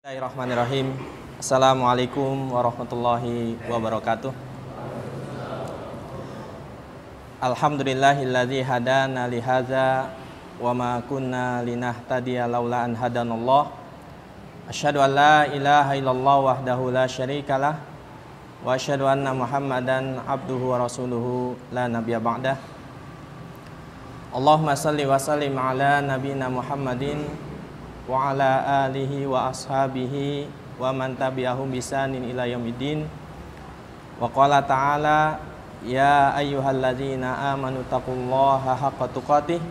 Bismillahirrahmanirrahim. Assalamualaikum warahmatullahi wabarakatuh. Alhamdulillahilladzi hadana li hadza wa ma kunna linahtadiya laula an hadanallah. Asyhadu an la ilaha illallah wahdahu la syarikalah wa asyhadu anna Muhammadan abduhu wa rasuluhu la nabiyya ba'dah. Allahumma shalli wa sallim ala nabiyyina Muhammadin wa ala alihi wa ashabihi wa man tabi'ahum bisanin ila yaumiddin. Wa qala ta'ala ya ayyuhalladzina amanu taqullaha haqqa tuqatih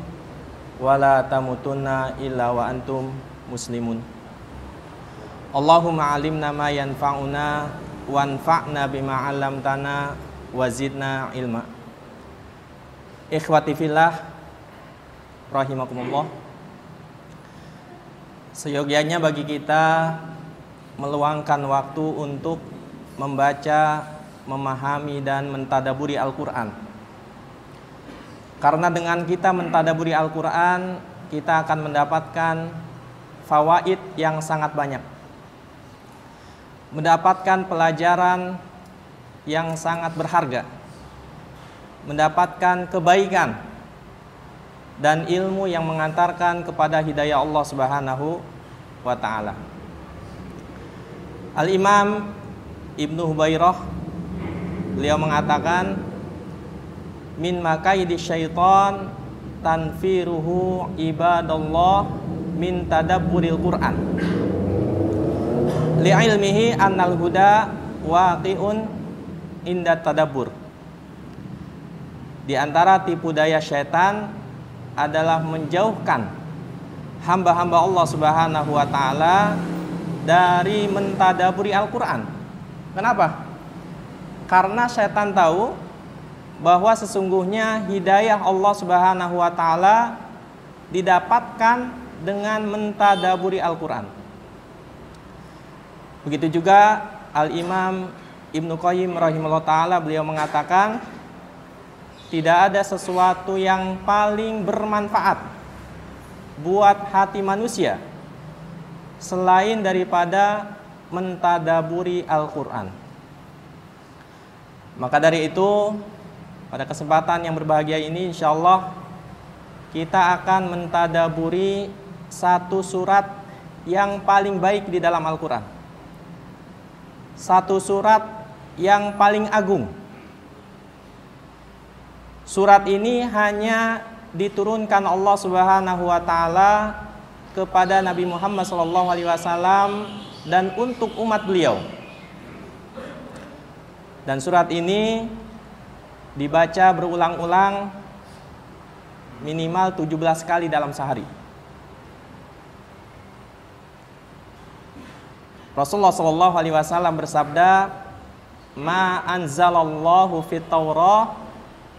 wa la tamutunna illa wa antum muslimun. Allahumma alimna ma yanfa'una wanfa'na bima 'allamtana wa zidna ilma. Ikhwati fillah rahimakumullah. Seyogyanya bagi kita meluangkan waktu untuk membaca, memahami dan mentadaburi Al-Quran. Karena dengan kita mentadaburi Al-Quran, kita akan mendapatkan fawaid yang sangat banyak, mendapatkan pelajaran yang sangat berharga, mendapatkan kebaikan dan ilmu yang mengantarkan kepada hidayah Allah Subhanahu wa ta'ala. Al-Imam Ibnu Hubairah, beliau mengatakan, min makaidi syaitan tanfiruhu ibadallah min tadabburil Qur'an li'ilmihi annal huda waqi'un inda tadabbur. Di antara tipu daya syaitan adalah menjauhkan hamba-hamba Allah Subhanahu wa ta'ala dari mentadaburi Al-Quran. Kenapa? Karena syaitan tahu bahwa sesungguhnya hidayah Allah Subhanahu wa ta'ala didapatkan dengan mentadaburi Al-Quran. Begitu juga Al-Imam Ibnu Qayyim rahimahullah ta'ala, beliau mengatakan, tidak ada sesuatu yang paling bermanfaat buat hati manusia selain daripada mentadaburi Al-Quran. Maka dari itu, pada kesempatan yang berbahagia ini, insyaallah kita akan mentadaburi satu surat yang paling baik di dalam Al-Quran, satu surat yang paling agung. Surat ini hanya diturunkan Allah Subhanahu wa ta'ala kepada Nabi Muhammad SAW dan untuk umat beliau. Dan surat ini dibaca berulang-ulang minimal 17 kali dalam sehari. Rasulullah SAW bersabda, ma anzalallahu fit Taurah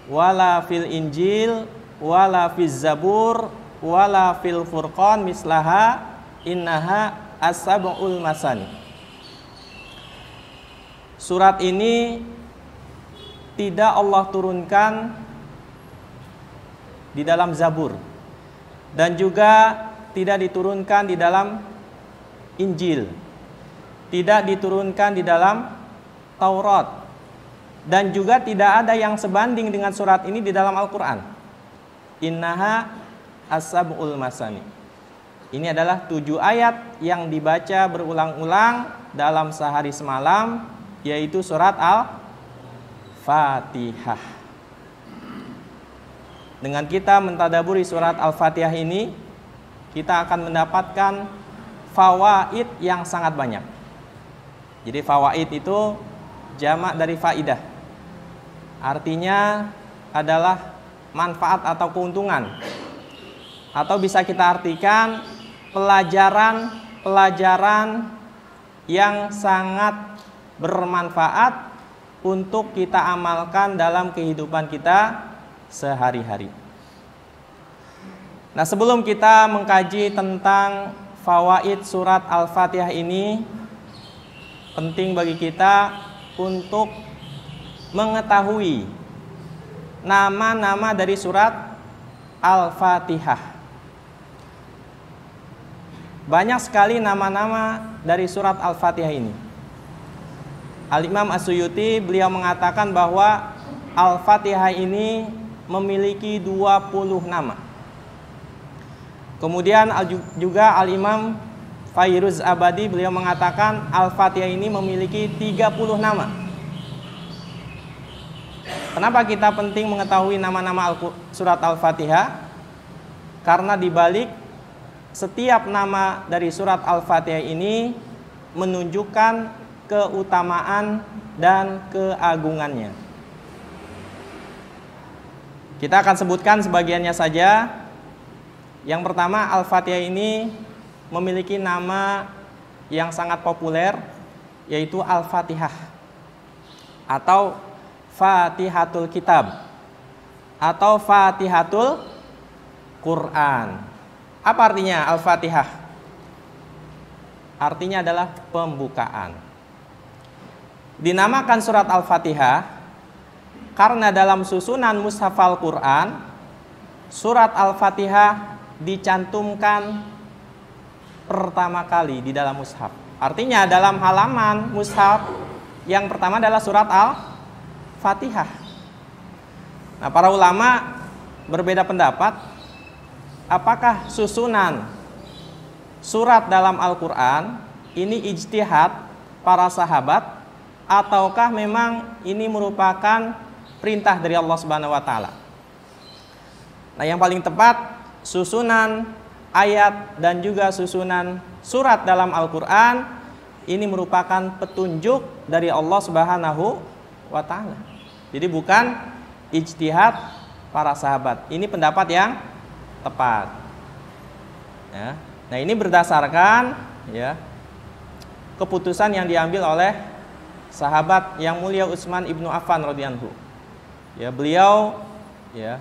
wala fil Injil wala fiz Zabur wala fil Furqan mislaha innaha as-sab'ul masani. Surat ini tidak Allah turunkan di dalam Zabur dan juga tidak diturunkan di dalam Injil, tidak diturunkan di dalam Taurat, dan juga tidak ada yang sebanding dengan surat ini di dalam Al-Quran. Innaha as-sab'ul masani. Ini adalah 7 ayat yang dibaca berulang-ulang dalam sehari semalam, yaitu surat Al-Fatihah. Dengan kita mentadaburi surat Al-Fatihah ini, kita akan mendapatkan fawaid yang sangat banyak. Jadi fawaid itu jamak dari faidah, artinya adalah manfaat atau keuntungan, atau bisa kita artikan pelajaran yang sangat bermanfaat untuk kita amalkan dalam kehidupan kita sehari-hari. Nah, sebelum kita mengkaji tentang fawaid surat Al-Fatihah ini, penting bagi kita untuk mengetahui nama-nama dari surat Al-Fatihah. banyak sekali nama-nama dari surat Al-Fatihah ini. Al-Imam As-Suyuti beliau mengatakan bahwa Al-Fatihah ini memiliki 20 nama. Kemudian juga Al-Imam Fairuz Abadi beliau mengatakan Al-Fatihah ini memiliki 30 nama. Kenapa kita penting mengetahui nama-nama surat Al-Fatihah? Karena dibalik setiap nama dari surat Al-Fatihah ini menunjukkan keutamaan dan keagungannya. Kita akan sebutkan sebagiannya saja. Yang pertama, Al-Fatihah ini memiliki nama yang sangat populer, yaitu Al-Fatihah atau Fatihatul Kitab atau Fatihatul Quran. Apa artinya Al-Fatihah? Artinya adalah pembukaan. Dinamakan surat Al-Fatihah karena dalam susunan mushaf Al-Quran, surat Al-Fatihah dicantumkan pertama kali di dalam mushaf. Artinya dalam halaman mushaf yang pertama adalah surat Al-Fatihah. Nah, para ulama berbeda pendapat apakah susunan surat dalam Al-Quran ini ijtihad para sahabat ataukah memang ini merupakan perintah dari Allah Subhanahu wa taala. Nah, yang paling tepat susunan ayat dan juga susunan surat dalam Al-Quran ini merupakan petunjuk dari Allah Subhanahu wa taala. Jadi bukan ijtihad para sahabat. Ini pendapat yang tepat. Ya. Nah, ini berdasarkan ya keputusan yang diambil oleh sahabat yang mulia Utsman ibnu Affan radhiyallahu. Ya, beliau ya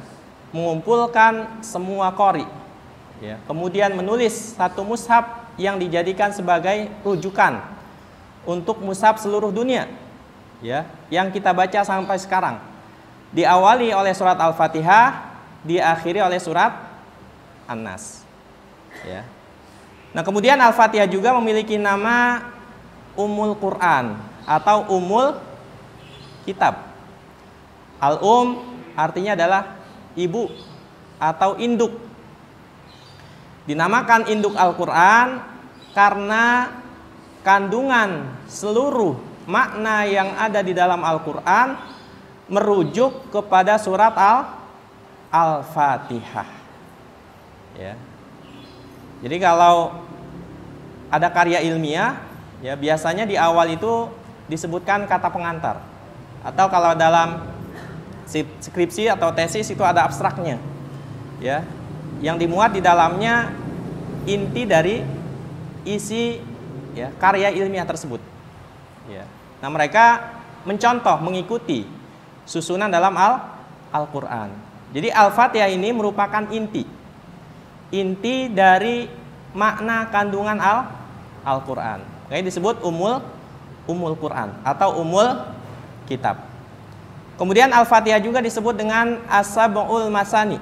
mengumpulkan semua qori. Ya, kemudian menulis satu mushaf yang dijadikan sebagai rujukan untuk mushaf seluruh dunia. Ya, yang kita baca sampai sekarang. Diawali oleh surat Al-Fatihah, diakhiri oleh surat An-Nas. Ya. Nah, kemudian Al-Fatihah juga memiliki nama Ummul Quran atau Ummul Kitab. Artinya adalah ibu atau induk. Dinamakan induk Al-Quran karena kandungan seluruh makna yang ada di dalam Al-Quran merujuk kepada surat Al-Fatihah. Ya. Jadi kalau ada karya ilmiah, ya biasanya di awal itu disebutkan kata pengantar. Atau kalau dalam skripsi atau tesis itu ada abstraknya. Ya. Yang dimuat di dalamnya inti dari isi ya karya ilmiah tersebut. Ya. Nah, mereka mencontoh mengikuti susunan dalam Al-Quran. Jadi Al-Fatihah ini merupakan inti dari makna kandungan Al-Quran. Ini disebut Ummul Quran atau Ummul Kitab. Kemudian Al-Fatihah juga disebut dengan As-Sab'ul Masani.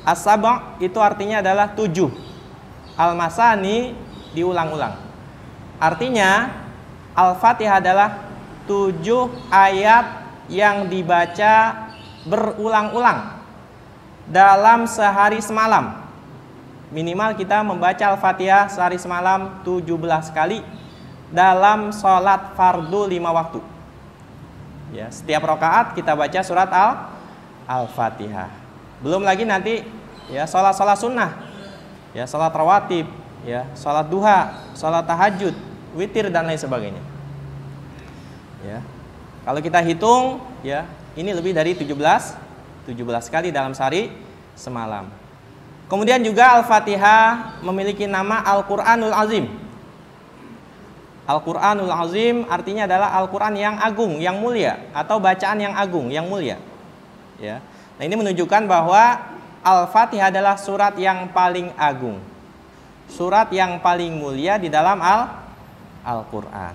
As-Sab' itu artinya adalah 7. Al-Masani diulang-ulang. Artinya Al-Fatihah adalah 7 ayat yang dibaca berulang-ulang dalam sehari semalam. Minimal kita membaca Al-Fatihah sehari semalam 17 kali dalam sholat fardu 5 waktu. Ya, setiap rakaat kita baca surat Al-Fatihah. Belum lagi nanti ya sholat-sholat sunnah, ya sholat rawatib, ya sholat duha, sholat tahajud, witir dan lain sebagainya. Ya, kalau kita hitung, ya ini lebih dari 17 kali dalam sehari semalam. Kemudian juga Al-Fatihah memiliki nama Al-Quranul Azim. Al-Quranul Azim artinya adalah Al-Quran yang agung, yang mulia, atau bacaan yang agung, yang mulia. Ya. Nah, ini menunjukkan bahwa Al-Fatihah adalah surat yang paling agung, surat yang paling mulia di dalam Al-Quran.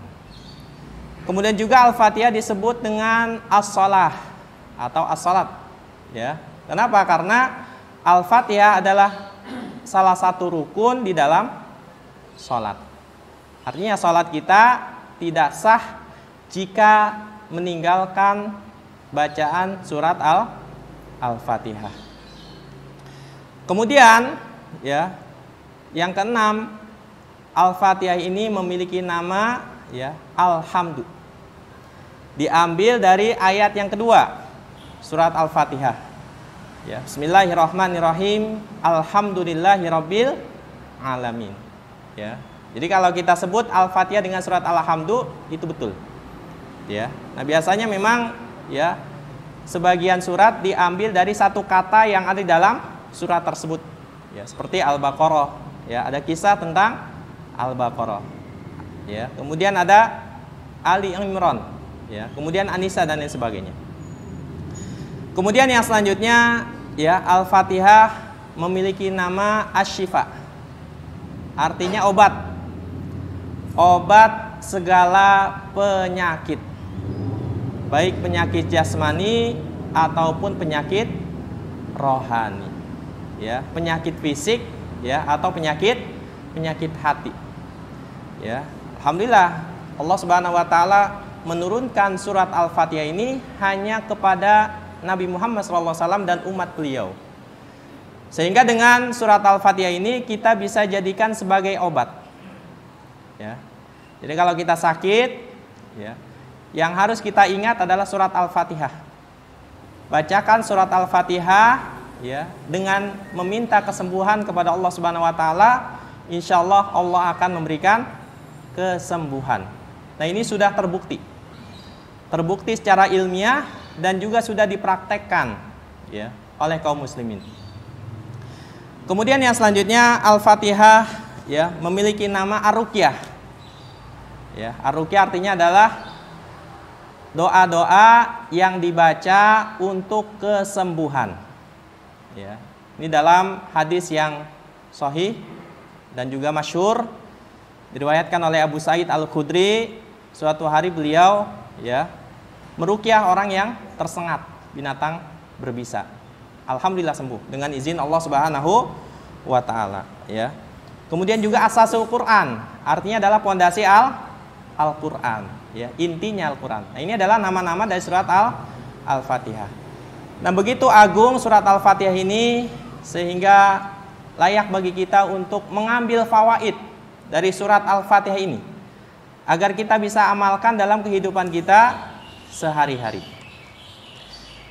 Kemudian juga Al-Fatihah disebut dengan As-Shalah atau As-Salat. Ya. Kenapa? Karena Al-Fatihah adalah salah satu rukun di dalam sholat. Artinya sholat kita tidak sah jika meninggalkan bacaan surat Al-Fatihah. Kemudian ya, yang keenam, Al-Fatihah ini memiliki nama ya Alhamdu. Diambil dari ayat yang kedua surat Al-Fatihah. Ya, Bismillahirrahmanirrahim. Alhamdulillahirabbil alamin. Ya. Jadi kalau kita sebut Al-Fatihah dengan surat Alhamdu itu betul. Ya. Nah, biasanya memang ya sebagian surat diambil dari satu kata yang ada di dalam surat tersebut. Ya, seperti Al-Baqarah. Ya, ada kisah tentang Al-Baqarah. Ya, kemudian ada Ali Imran. Ya, kemudian An-Nisa dan lain sebagainya. Kemudian yang selanjutnya ya, Al-Fatihah memiliki nama Asy-Syifa. Artinya obat. Obat segala penyakit. Baik penyakit jasmani ataupun penyakit rohani. Ya, penyakit fisik ya atau penyakit hati. Ya, alhamdulillah Allah Subhanahu wa taala menurunkan surat Al-Fatihah ini hanya kepada Nabi Muhammad SAW dan umat beliau. Sehingga dengan surat Al-Fatihah ini kita bisa jadikan sebagai obat. Ya. Jadi kalau kita sakit, ya, yang harus kita ingat adalah surat Al-Fatihah. Bacakan surat Al-Fatihah ya, dengan meminta kesembuhan kepada Allah Subhanahu wa taala, insyaallah Allah akan memberikan kesembuhan. Nah, ini sudah terbukti. Terbukti secara ilmiah dan juga sudah dipraktekkan ya oleh kaum muslimin. Kemudian yang selanjutnya Al-Fatihah ya memiliki nama Ar-Ruqyah. Ya, Ar-Ruqyah artinya adalah doa-doa yang dibaca untuk kesembuhan. Ya, ini dalam hadis yang sahih dan juga masyhur diriwayatkan oleh Abu Sa'id Al-Khudri, suatu hari beliau ya meruqyah orang yang tersengat binatang berbisa. Alhamdulillah sembuh dengan izin Allah Subhanahu wa taala ya. Kemudian juga asasul Quran, artinya adalah pondasi Al-Quran ya, intinya Al-Quran. Nah, ini adalah nama-nama dari surat Al-Fatihah. Nah, begitu agung surat Al-Fatihah ini sehingga layak bagi kita untuk mengambil fawaid dari surat Al-Fatihah ini agar kita bisa amalkan dalam kehidupan kita sehari-hari.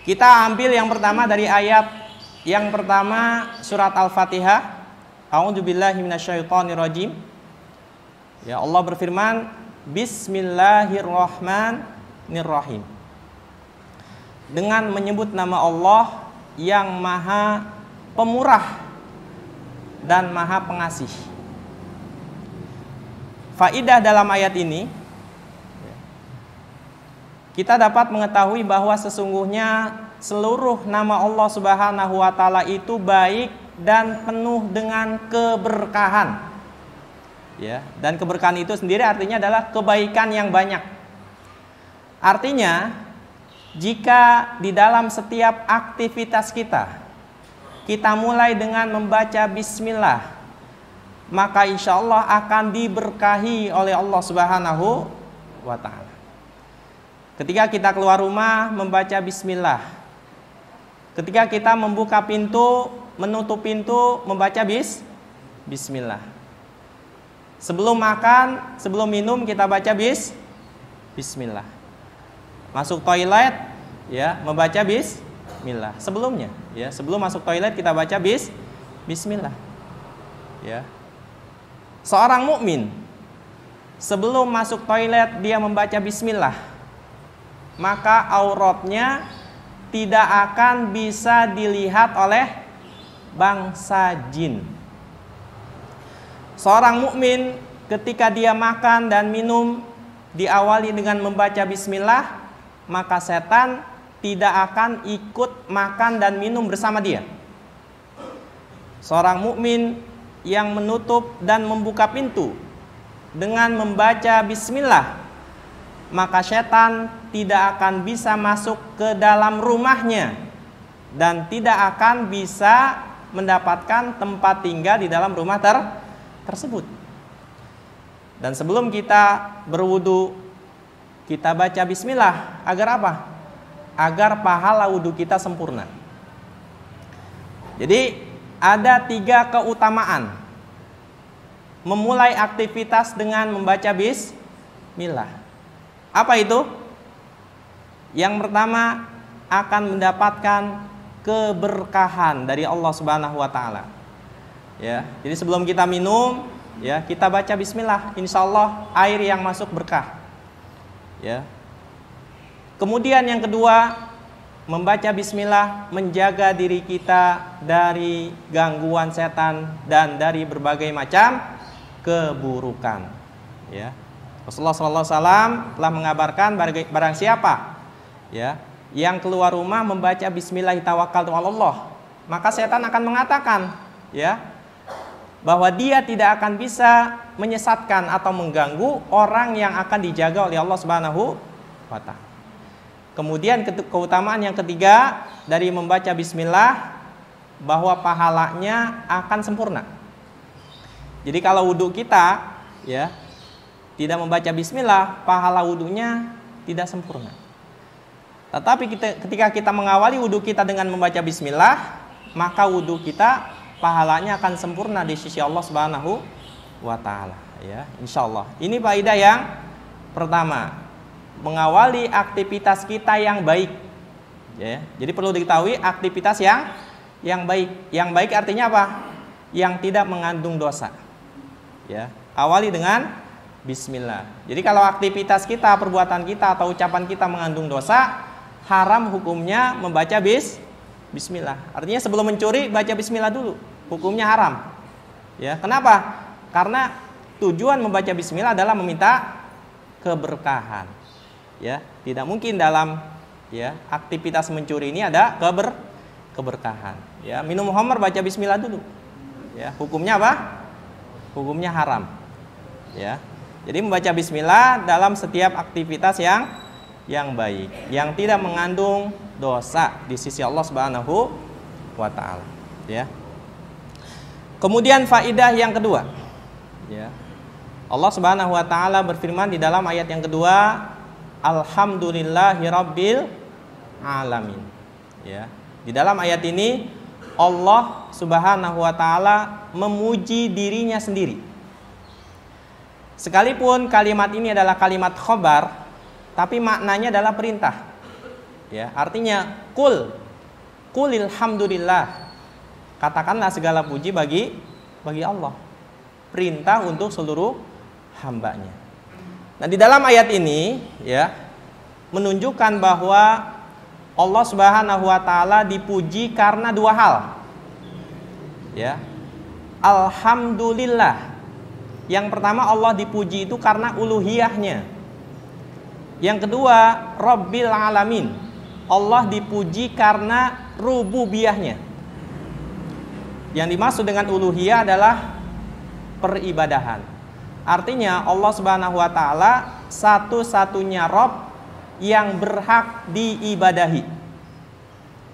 Kita ambil yang pertama dari ayat yang pertama surat Al-Fatihah. A'udzubillahi minasyaitonirrajim. Ya, Allah berfirman, Bismillahirrahmanirrahim. Dengan menyebut nama Allah yang Maha Pemurah dan Maha Pengasih. Faidah dalam ayat ini, kita dapat mengetahui bahwa sesungguhnya seluruh nama Allah Subhanahu wa taala itu baik dan penuh dengan keberkahan. Ya, dan keberkahan itu sendiri artinya adalah kebaikan yang banyak. Artinya, jika di dalam setiap aktivitas kita mulai dengan membaca bismillah, maka insya Allah akan diberkahi oleh Allah Subhanahu wa ta'ala. Ketika kita keluar rumah membaca bismillah, ketika kita membuka pintu, menutup pintu membaca bismillah. Sebelum makan, sebelum minum kita baca bismillah. Masuk toilet ya membaca bismillah. Sebelumnya ya, sebelum masuk toilet kita baca bismillah. Ya. Seorang mukmin sebelum masuk toilet dia membaca bismillah, maka auratnya tidak akan bisa dilihat oleh bangsa jin. Seorang mukmin ketika dia makan dan minum diawali dengan membaca bismillah, maka setan tidak akan ikut makan dan minum bersama dia. Seorang mukmin yang menutup dan membuka pintu dengan membaca bismillah, maka setan tidak akan bisa masuk ke dalam rumahnya dan tidak akan bisa mendapatkan tempat tinggal di dalam rumah tersebut. Dan sebelum kita berwudu, kita baca bismillah. Agar apa? Agar pahala wudu kita sempurna. Jadi ada 3 keutamaan memulai aktivitas dengan membaca bismillah. Apa itu? Yang pertama, akan mendapatkan keberkahan dari Allah Subhanahu wa taala. Ya, jadi sebelum kita minum, ya, kita baca bismillah, insya Allah air yang masuk berkah. Ya. Kemudian yang kedua, membaca bismillah menjaga diri kita dari gangguan setan dan dari berbagai macam keburukan. Ya. Rasulullah SAW telah mengabarkan barang siapa, ya, yang keluar rumah membaca bismillah tawakkaltu 'alallah, maka setan akan mengatakan, ya, bahwa dia tidak akan bisa menyesatkan atau mengganggu orang yang akan dijaga oleh Allah Subhanahu wa taala. Kemudian keutamaan yang ketiga dari membaca bismillah, bahwa pahalanya akan sempurna. Jadi kalau wudhu kita, ya, tidak membaca bismillah, pahala wudhunya tidak sempurna. Tetapi ketika kita mengawali wudhu kita dengan membaca bismillah, maka wudhu kita pahalanya akan sempurna di sisi Allah Subhanahu wa taala, ya, insyaallah. Ini faedah yang pertama, mengawali aktivitas kita yang baik, ya. Jadi perlu diketahui aktivitas yang baik. Yang baik artinya apa? Yang tidak mengandung dosa. Ya, awali dengan bismillah. Jadi kalau aktivitas kita, perbuatan kita atau ucapan kita mengandung dosa, haram hukumnya membaca bismillah. Artinya sebelum mencuri baca bismillah dulu, hukumnya haram. Ya, kenapa? Karena tujuan membaca bismillah adalah meminta keberkahan. Ya, tidak mungkin dalam, ya, aktivitas mencuri ini ada keberkahan. Ya, minum khamr baca bismillah dulu. Ya, hukumnya apa? Hukumnya haram. Ya. Jadi membaca bismillah dalam setiap aktivitas yang baik, yang tidak mengandung dosa di sisi Allah Subhanahu wa taala, ya. Kemudian faedah yang kedua, ya. Allah Subhanahu wa taala berfirman di dalam ayat yang kedua, alhamdulillahirabbil alamin. Ya. Di dalam ayat ini Allah Subhanahu wa taala memuji dirinya sendiri. Sekalipun kalimat ini adalah kalimat khobar, tapi maknanya adalah perintah. Ya, artinya qulil hamdulillah. Katakanlah segala puji bagi Allah. Perintah untuk seluruh hambanya. Nah, di dalam ayat ini, ya, menunjukkan bahwa Allah Subhanahu wa taala dipuji karena dua hal. Ya. Alhamdulillah. Yang pertama, Allah dipuji itu karena uluhiyahnya. Yang kedua, Rabbil alamin. Allah dipuji karena rububiyahnya. Yang dimaksud dengan uluhiyah adalah peribadahan. Artinya Allah Subhanahu wa taala satu-satunya Rabb yang berhak diibadahi.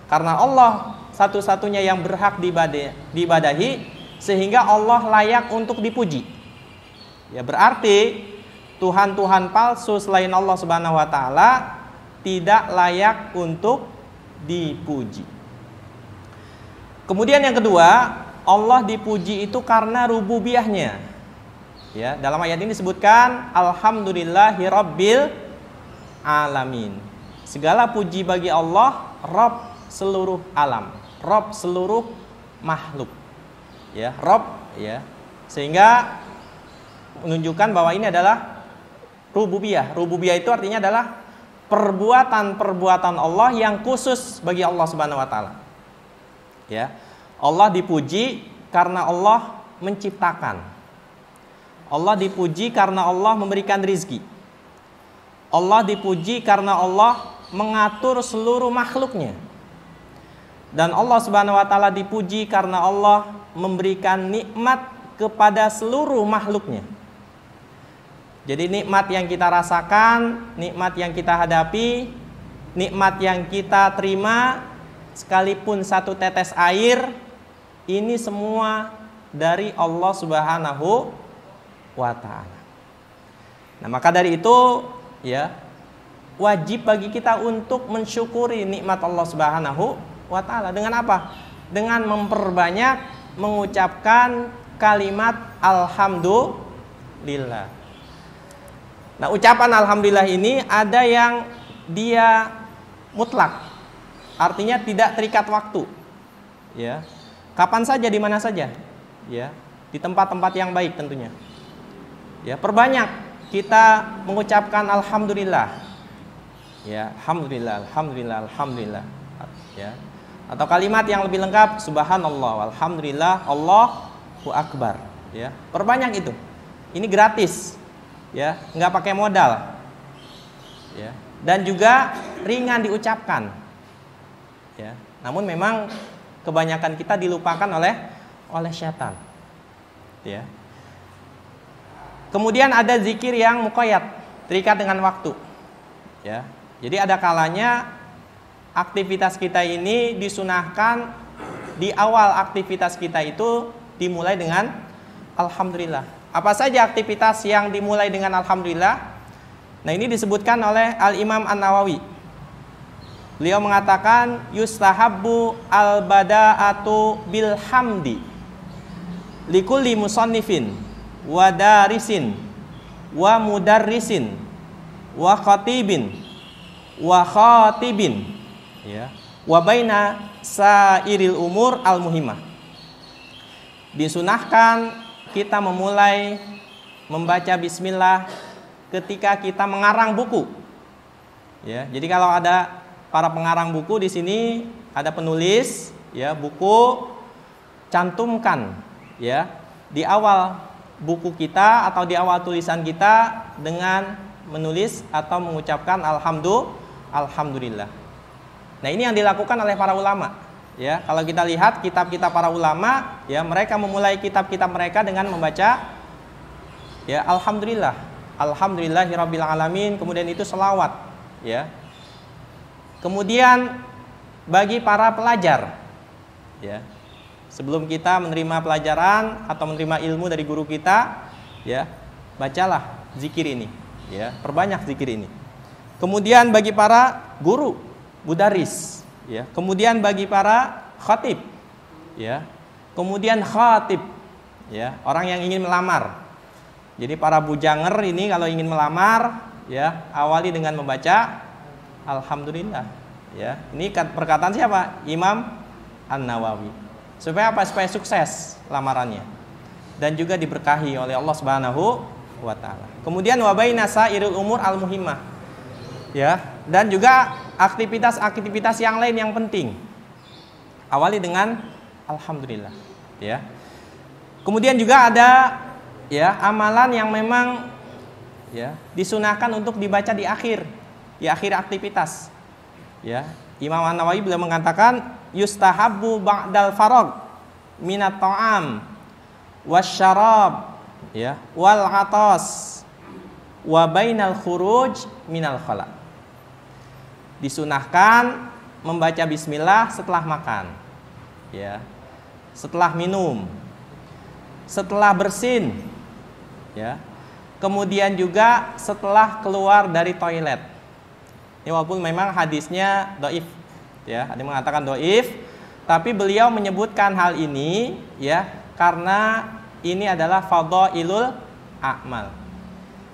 Karena Allah satu-satunya yang berhak diibadahi, sehingga Allah layak untuk dipuji. Ya, berarti Tuhan-Tuhan palsu selain Allah Subhanahu wa taala tidak layak untuk dipuji. Kemudian yang kedua, Allah dipuji itu karena rububiyahnya. Ya, dalam ayat ini disebutkan alhamdulillahirabbil alamin. Segala puji bagi Allah, Rabb seluruh alam, Rabb seluruh makhluk. Ya, Rabb, ya. Sehingga menunjukkan bahwa ini adalah rububiyah. Rububiyah itu artinya adalah perbuatan-perbuatan Allah yang khusus bagi Allah Subhanahu wa taala. Ya. Allah dipuji karena Allah menciptakan. Allah dipuji karena Allah memberikan rizki. Allah dipuji karena Allah mengatur seluruh makhluknya. Dan Allah Subhanahu wa taala dipuji karena Allah memberikan nikmat kepada seluruh makhluknya. Jadi nikmat yang kita rasakan, nikmat yang kita hadapi, nikmat yang kita terima, sekalipun satu tetes air, ini semua dari Allah Subhanahu wa taala. Nah, maka dari itu ya, wajib bagi kita untuk mensyukuri nikmat Allah Subhanahu wa taala dengan apa? Dengan memperbanyak mengucapkan kalimat alhamdulillah. Nah, ucapan alhamdulillah ini ada yang dia mutlak. Artinya tidak terikat waktu. Ya. Kapan saja, di mana saja. Ya. Di tempat-tempat yang baik tentunya. Ya, perbanyak kita mengucapkan alhamdulillah. Ya, alhamdulillah, alhamdulillah, alhamdulillah. Ya. Atau kalimat yang lebih lengkap, subhanallah, alhamdulillah, Allahu akbar. Ya, perbanyak itu. Ini gratis. Ya, nggak pakai modal. Ya. Dan juga ringan diucapkan. Ya. Namun memang kebanyakan kita dilupakan oleh syaitan. Ya. Kemudian ada zikir yang muqayyad, terikat dengan waktu. Ya. Jadi ada kalanya aktivitas kita ini disunahkan di awal aktivitas kita itu dimulai dengan alhamdulillah. Apa saja aktivitas yang dimulai dengan alhamdulillah? Nah, ini disebutkan oleh Al-Imam An-Nawawi. Beliau mengatakan yustahabbu al-bada'atu bilhamdi likulli musannifin wa darisin wa mudarrisin wa khatibin wa khatibin, ya, wa baina sairil umur al-muhimmah. Disunahkan kita memulai membaca bismillah ketika kita mengarang buku. Ya, jadi kalau ada para pengarang buku di sini, ada penulis, ya, buku, cantumkan, ya, di awal buku kita atau di awal tulisan kita dengan menulis atau mengucapkan alhamdulillah. Nah, ini yang dilakukan oleh para ulama. Ya, kalau kita lihat kitab-kitab para ulama, ya, mereka memulai kitab-kitab mereka dengan membaca, ya, alhamdulillah, alhamdulillahirabbil alamin, kemudian itu selawat, ya. Kemudian bagi para pelajar, ya, sebelum kita menerima pelajaran atau menerima ilmu dari guru kita, ya, bacalah zikir ini, ya, perbanyak zikir ini. Kemudian bagi para guru, mudarris, ya, kemudian bagi para khatib, ya, kemudian khatib, ya, orang yang ingin melamar. Jadi para bujanger ini kalau ingin melamar, ya, awali dengan membaca alhamdulillah, ya. Ini perkataan siapa? Imam An-Nawawi. Supaya apa? Supaya sukses lamarannya dan juga diberkahi oleh Allah Subhanahu wa taala. Kemudian wa baina sairil umur al-muhimmah. Ya, dan juga aktivitas-aktivitas yang lain yang penting. Awali dengan alhamdulillah, ya. Kemudian juga ada, ya, amalan yang memang, ya, disunahkan untuk dibaca di akhir aktivitas. Ya, Imam An-Nawawi beliau mengatakan yustahabbu ba'dal farag minat ta'am wasyarab, ya, wal atas wa bainal khuruj minal khala. Disunahkan membaca bismillah setelah makan, ya, setelah minum, setelah bersin, ya, kemudian juga setelah keluar dari toilet. Ini walaupun memang hadisnya dhaif, ya, ada yang mengatakan dhaif, tapi beliau menyebutkan hal ini, ya, karena ini adalah fadhailul a'mal.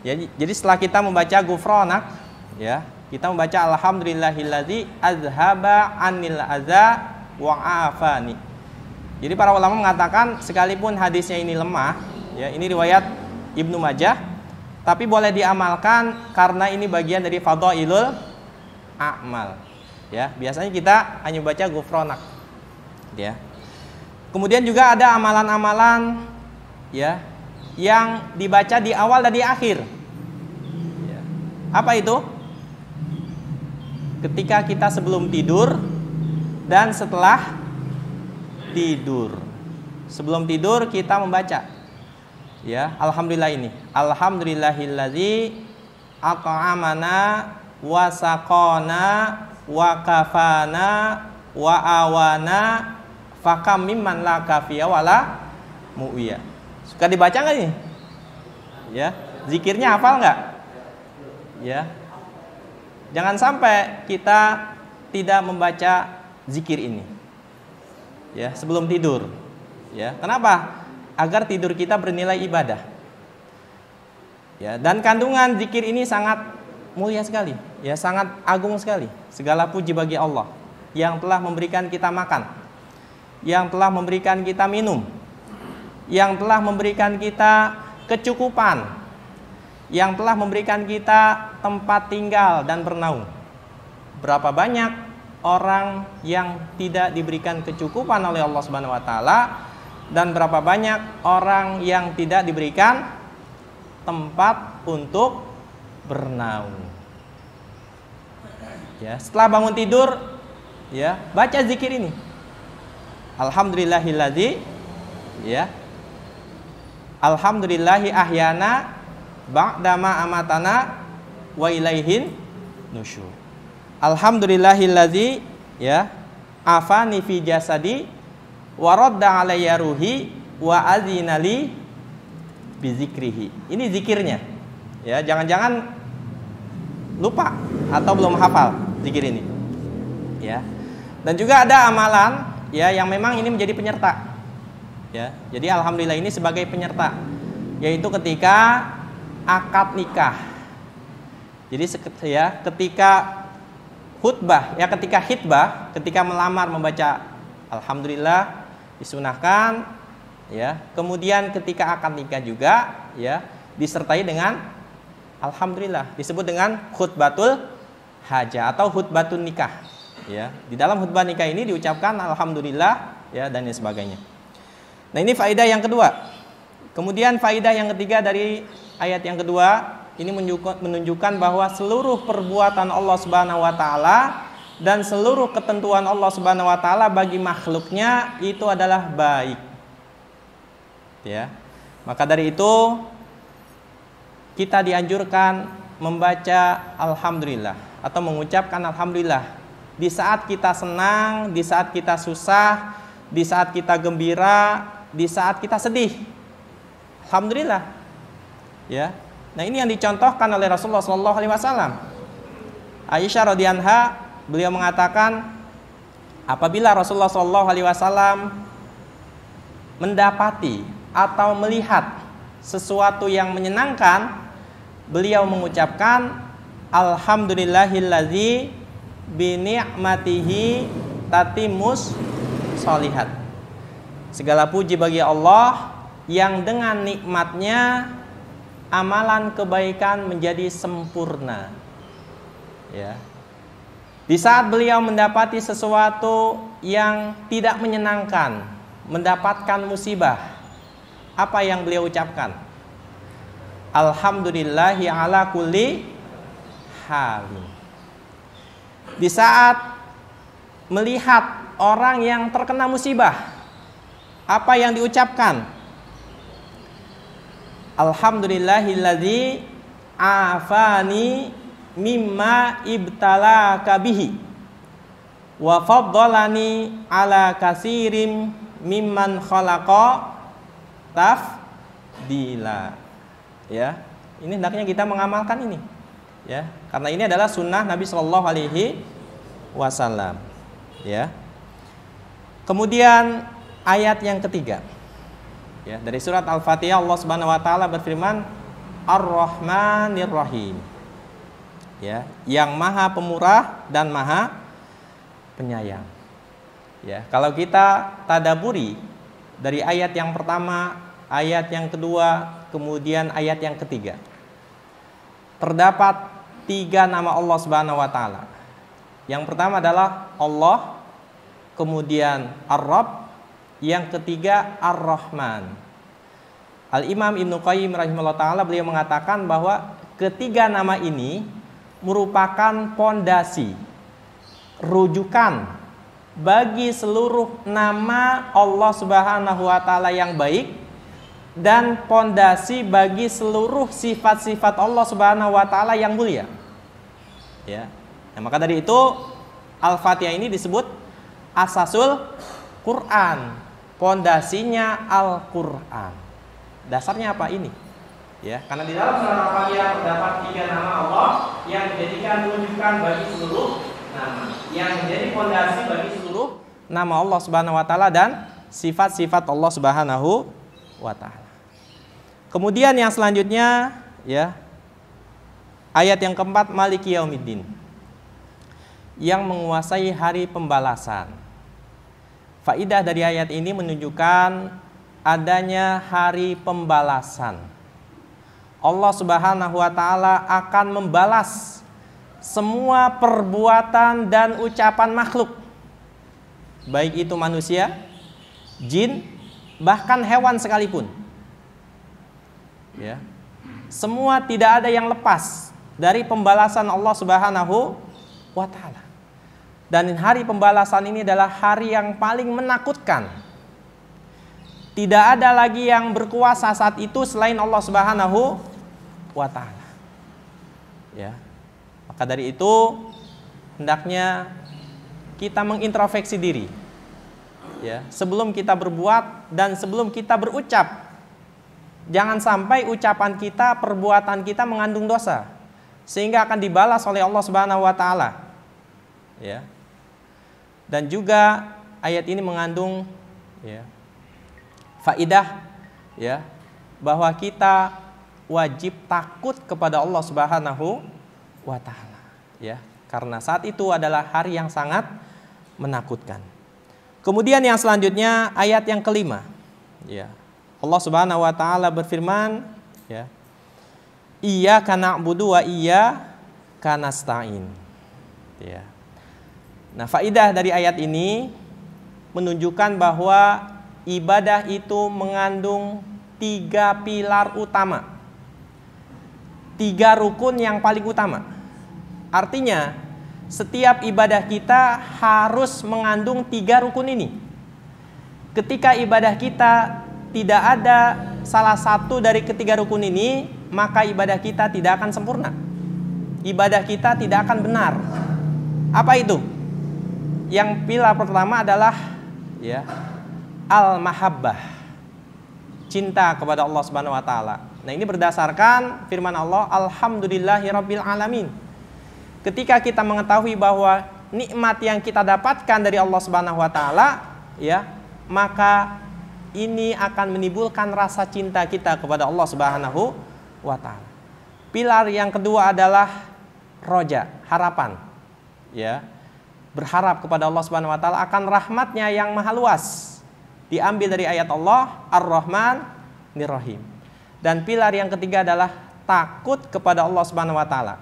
Ya, jadi setelah kita membaca ghufranak, ya, kita membaca alhamdulillahilladzi azhaba 'anil adza wa afani. Jadi para ulama mengatakan sekalipun hadisnya ini lemah, ya, ini riwayat Ibnu Majah, tapi boleh diamalkan karena ini bagian dari fadhailul a'mal. Ya, biasanya kita hanya baca ghufranak. Ya. Kemudian juga ada amalan-amalan, ya, yang dibaca di awal dan di akhir. Ya. Apa itu? Ketika kita sebelum tidur dan setelah tidur. Sebelum tidur kita membaca, ya, alhamdulillah ini. Alhamdulillahilladzi at'amana wa saqana wa kafana wa awana Fakam mimman la kafiya wala mu'wiya. Suka dibaca nggak nih? Ya, zikirnya hafal nggak? Ya, jangan sampai kita tidak membaca zikir ini. Ya, sebelum tidur. Ya, kenapa? Agar tidur kita bernilai ibadah. Ya, dan kandungan zikir ini sangat mulia sekali. Ya, sangat agung sekali. Segala puji bagi Allah yang telah memberikan kita makan, yang telah memberikan kita minum, yang telah memberikan kita kecukupan, yang telah memberikan kita tempat tinggal dan bernaung. Berapa banyak orang yang tidak diberikan kecukupan oleh Allah Subhanahu wa taala, dan berapa banyak orang yang tidak diberikan tempat untuk bernaung. Ya, setelah bangun tidur, ya, baca zikir ini. Alhamdulillahilladzi, ya, alhamdulillahi ahyana ba'dama amatana wa ilaihin nusyur. Alhamdulillahilladzi, ya, afani fi jasadi wa radda alayya ruhi wa azinali bi zikrihi. Ini zikirnya. Ya, jangan-jangan lupa atau belum hafal zikir ini. Ya. Dan juga ada amalan, ya, yang memang ini menjadi penyerta. Ya. Jadi alhamdulillah ini sebagai penyerta, yaitu ketika akad nikah. Jadi ya, ketika khutbah, ya, ketika khitbah, ketika melamar membaca alhamdulillah disunahkan, ya. Kemudian ketika akad nikah juga, ya, disertai dengan alhamdulillah, disebut dengan khutbatul hajah atau khutbatun nikah. Ya, di dalam khutbah nikah ini diucapkan alhamdulillah, ya, dan sebagainya. Nah, ini faedah yang kedua. Kemudian faedah yang ketiga dari ayat yang kedua, ini menunjukkan bahwa seluruh perbuatan Allah Subhanahu wa taala dan seluruh ketentuan Allah Subhanahu wa taala bagi makhluknya itu adalah baik. Ya. Maka dari itu kita dianjurkan membaca alhamdulillah atau mengucapkan alhamdulillah di saat kita senang, di saat kita susah, di saat kita gembira, di saat kita sedih. Alhamdulillah. Ya. Nah, ini yang dicontohkan oleh Rasulullah SAW. Aisyah radhiyallahu anha, beliau mengatakan apabila Rasulullah SAW mendapati atau melihat sesuatu yang menyenangkan, beliau mengucapkan alhamdulillahilladzi bi ni'matihi tatimmus sholihat. Segala puji bagi Allah yang dengan nikmatnya amalan kebaikan menjadi sempurna. Ya. Di saat beliau mendapati sesuatu yang tidak menyenangkan, mendapatkan musibah, apa yang beliau ucapkan? Alhamdulillahi ala kulli halin. Di saat melihat orang yang terkena musibah, apa yang diucapkan? Alhamdulillahilladzi afani mimma ibtalaka bihi wa faddalani ala kasirim mimman khalaqa tafdila. Ya, ini hendaknya kita mengamalkan ini. Ya, karena ini adalah sunnah Nabi Shallallahu Alaihi Wasallam. Ya. Kemudian ayat yang ketiga, ya, dari surat Al-Fatihah, Allah Subhanahu Wa Taala berfirman, Ar-Rahmanir Rahim. Ya, yang Maha Pemurah dan Maha Penyayang. Ya, kalau kita tadaburi dari ayat yang pertama, ayat yang kedua, kemudian ayat yang ketiga, terdapat 3 nama Allah Subhanahu wa taala. Yang pertama adalah Allah, kemudian Ar-Rabb, yang ketiga Ar-Rahman. Al-Imam Ibnu Qayyim rahimahullah taala beliau mengatakan bahwa ketiga nama ini merupakan pondasi, rujukan bagi seluruh nama Allah Subhanahu wa taala yang baik dan pondasi bagi seluruh sifat-sifat Allah Subhanahu wa taala yang mulia. Ya. Nah, maka dari itu Al-Fatihah ini disebut asasul Quran. Pondasinya Al-Quran. Dasarnya apa ini? Ya, karena di dalam surah Al-Fatihah terdapat 3 nama Allah yang dijadikan rujukan bagi seluruh nama, yang menjadi pondasi bagi seluruh nama Allah Subhanahu wa taala dan sifat-sifat Allah Subhanahu wa taala. Kemudian yang selanjutnya, ya, ayat yang keempat, Maliki Yaumiddin, yang menguasai hari pembalasan. Faidah dari ayat ini menunjukkan adanya hari pembalasan. Allah Subhanahu wa taala akan membalas semua perbuatan dan ucapan makhluk, baik itu manusia, jin, bahkan hewan sekalipun. Ya. Semua tidak ada yang lepas dari pembalasan Allah Subhanahu wa taala. Dan hari pembalasan ini adalah hari yang paling menakutkan. Tidak ada lagi yang berkuasa saat itu selain Allah Subhanahu wa taala. Ya. Maka dari itu hendaknya kita mengintrospeksi diri. Ya, sebelum kita berbuat dan sebelum kita berucap. Jangan sampai ucapan kita, perbuatan kita mengandung dosa sehingga akan dibalas oleh Allah Subhanahu wa taala. Ya. Dan juga ayat ini mengandung, ya, faidah, ya, bahwa kita wajib takut kepada Allah Subhanahu wa taala, ya, karena saat itu adalah hari yang sangat menakutkan. Kemudian yang selanjutnya ayat yang kelima, ya, Allah Subhanahu wa taala berfirman, ya, Iyyaka na'budu wa iyyaka nasta'in. Ya. Nah, faidah dari ayat ini menunjukkan bahwa ibadah itu mengandung 3 pilar utama, 3 rukun yang paling utama. Artinya setiap ibadah kita harus mengandung 3 rukun ini. Ketika ibadah kita tidak ada salah satu dari ketiga rukun ini, maka ibadah kita tidak akan sempurna. Ibadah kita tidak akan benar. Apa itu? Yang pilar pertama adalah, ya, al-mahabbah, cinta kepada Allah Subhanahu wa taala. Nah, ini berdasarkan firman Allah, alhamdulillahirabbil alamin. Ketika kita mengetahui bahwa nikmat yang kita dapatkan dari Allah Subhanahu wa taala, ya, maka ini akan menimbulkan rasa cinta kita kepada Allah Subhanahu wa taala. Pilar yang kedua adalah roja, harapan. Ya. Berharap kepada Allah Subhanahu wa taala akan rahmatnya yang maha luas. Diambil dari ayat Allah, Ar-Rahman Nir-Rahim. Dan pilar yang ketiga adalah takut kepada Allah Subhanahu wa taala.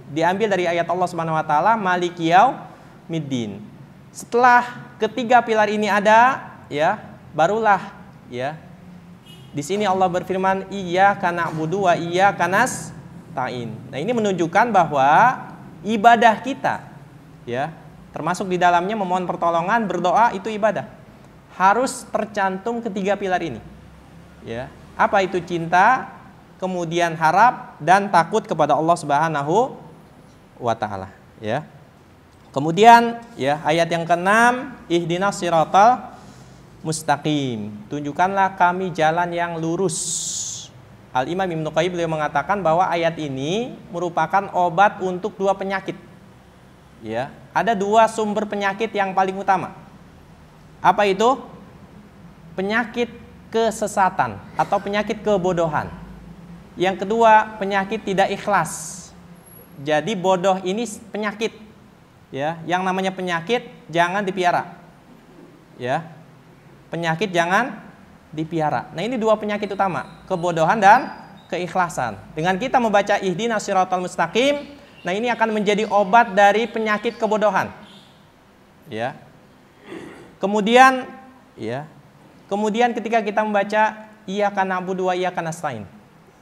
Diambil dari ayat Allah Subhanahu wa taala, Maliki Yaumiddin. Setelah ketiga pilar ini ada, ya, barulah, ya, di sini Allah berfirman, Iyyaka na'budu wa iyyaka nasta'in. Nah, ini menunjukkan bahwa ibadah kita, ya, termasuk di dalamnya memohon pertolongan, berdoa, itu ibadah. Harus tercantum ketiga pilar ini. Ya, apa itu? Cinta, kemudian harap dan takut kepada Allah Subhanahu wa taala, ya. Kemudian, ya, ayat yang ke-6, ihdinas siratal mustaqim. Tunjukkanlah kami jalan yang lurus. Al-Imam Ibnu Qayyim beliau mengatakan bahwa ayat ini merupakan obat untuk 2 penyakit. Ya, ada 2 sumber penyakit yang paling utama. Apa itu? Penyakit kesesatan atau penyakit kebodohan. Yang kedua, penyakit tidak ikhlas. Jadi bodoh ini penyakit. Ya, yang namanya penyakit jangan dipiara. Ya. Penyakit jangan dipiara. Nah, ini 2 penyakit utama, kebodohan dan keikhlasan. Dengan kita membaca ihdinas siratal mustaqim, nah, ini akan menjadi obat dari penyakit kebodohan. Ya. Kemudian, ya. Kemudian ketika kita membaca iyyaka na'budu wa iyyaka nasta'in,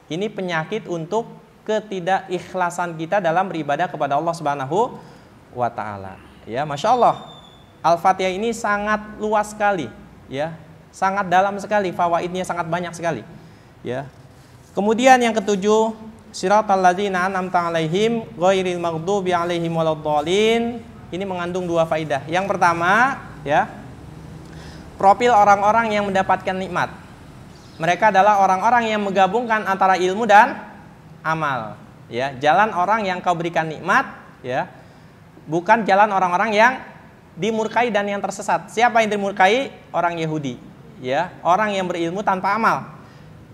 ini penyakit untuk ketidakikhlasan kita dalam beribadah kepada Allah Subhanahu wa taala. Ya, Masya Allah. Al-Fatihah ini sangat luas sekali, ya. Sangat dalam sekali, fawaidnya sangat banyak sekali. Ya. Kemudian yang ketujuh, siratal ladzina an'amta 'alaihim ghairil maghdubi 'alaihim waladdallin. Ini mengandung 2 faidah. Yang pertama, ya, profil orang-orang yang mendapatkan nikmat. Mereka adalah orang-orang yang menggabungkan antara ilmu dan amal. Ya, jalan orang yang kau berikan nikmat, ya, bukan jalan orang-orang yang dimurkai dan yang tersesat. Siapa yang dimurkai? Orang Yahudi, ya, orang yang berilmu tanpa amal.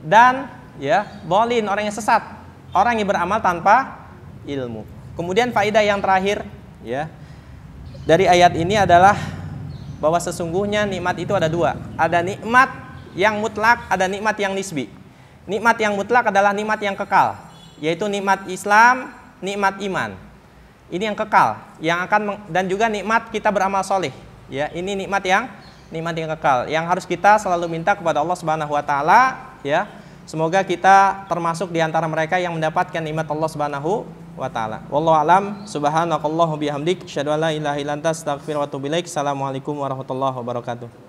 Dan ya, bolin, orang yang sesat, orang yang beramal tanpa ilmu. Kemudian faedah yang terakhir, ya, dari ayat ini adalah bahwa sesungguhnya nikmat itu ada dua. Ada nikmat yang mutlak, ada nikmat yang nisbi. Nikmat yang mutlak adalah nikmat yang kekal, yaitu nikmat Islam, nikmat iman. Ini yang kekal, yang akan, dan juga nikmat kita beramal soleh. Ya, ini nikmat yang kekal, yang harus kita selalu minta kepada Allah Subhanahu Wa Taala. Ya, semoga kita termasuk di antara mereka yang mendapatkan nikmat Allah Subhanahu Wa Taala. Wallahu alam. Subhanakallahumma bihamdik, asyhadu an la ilaha illa anta, astaghfiruka wa atubu ilaik. Assalamualaikum warahmatullahi wabarakatuh.